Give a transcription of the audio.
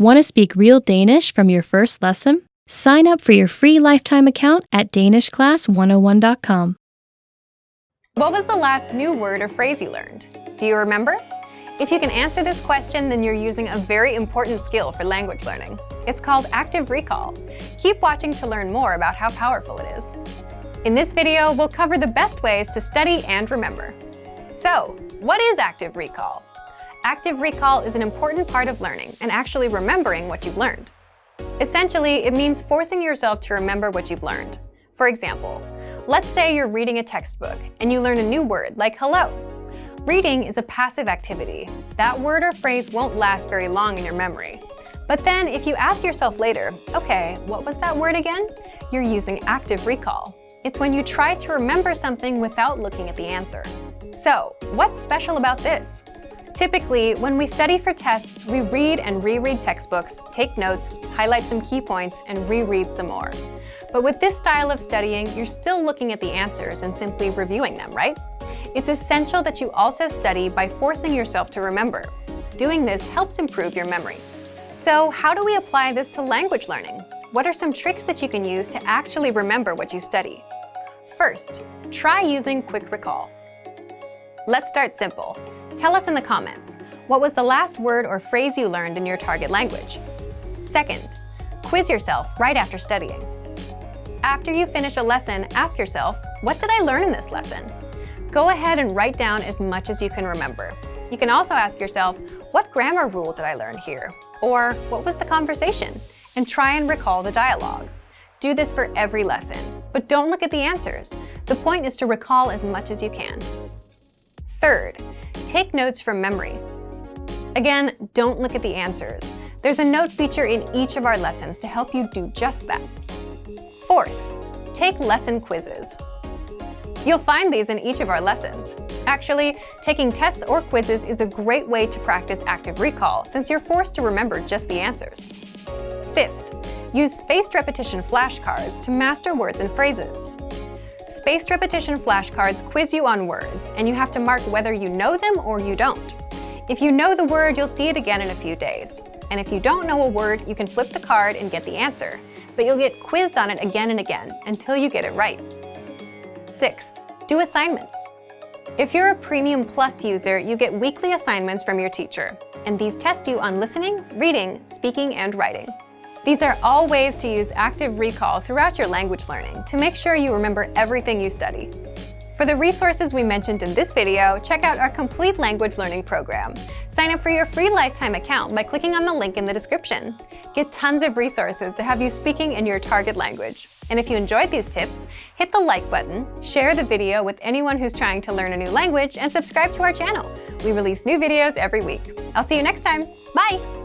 Want to speak real Danish from your first lesson? Sign up for your free lifetime account at danishclass101.com. What was the last new word or phrase you learned? Do you remember? If you can answer this question, then you're using a very important skill for language learning. It's called active recall. Keep watching to learn more about how powerful it is. In this video, we'll cover the best ways to study and remember. So, what is active recall? Active recall is an important part of learning and actually remembering what you've learned. Essentially, it means forcing yourself to remember what you've learned. For example, let's say you're reading a textbook and you learn a new word like hello. Reading is a passive activity. That word or phrase won't last very long in your memory. But then if you ask yourself later, okay, what was that word again? You're using active recall. It's when you try to remember something without looking at the answer. So, what's special about this? Typically, when we study for tests, we read and reread textbooks, take notes, highlight some key points, and reread some more. But with this style of studying, you're still looking at the answers and simply reviewing them, right? It's essential that you also study by forcing yourself to remember. Doing this helps improve your memory. So, how do we apply this to language learning? What are some tricks that you can use to actually remember what you study? First, try using quick recall. Let's start simple. Tell us in the comments, what was the last word or phrase you learned in your target language? Second, quiz yourself right after studying. After you finish a lesson, ask yourself, what did I learn in this lesson? Go ahead and write down as much as you can remember. You can also ask yourself, what grammar rule did I learn here? Or what was the conversation? And try and recall the dialogue. Do this for every lesson, but don't look at the answers. The point is to recall as much as you can. Third, take notes from memory. Again, don't look at the answers. There's a note feature in each of our lessons to help you do just that. Fourth, take lesson quizzes. You'll find these in each of our lessons. Actually, taking tests or quizzes is a great way to practice active recall since you're forced to remember just the answers. Fifth, use spaced repetition flashcards to master words and phrases. Spaced repetition flashcards quiz you on words, and you have to mark whether you know them or you don't. If you know the word, you'll see it again in a few days. And if you don't know a word, you can flip the card and get the answer, but you'll get quizzed on it again and again until you get it right. Sixth, do assignments. If you're a Premium Plus user, you get weekly assignments from your teacher, and these test you on listening, reading, speaking, and writing. These are all ways to use active recall throughout your language learning to make sure you remember everything you study. For the resources we mentioned in this video, check out our complete language learning program. Sign up for your free lifetime account by clicking on the link in the description. Get tons of resources to have you speaking in your target language. And if you enjoyed these tips, hit the like button, share the video with anyone who's trying to learn a new language, and subscribe to our channel. We release new videos every week. I'll see you next time. Bye!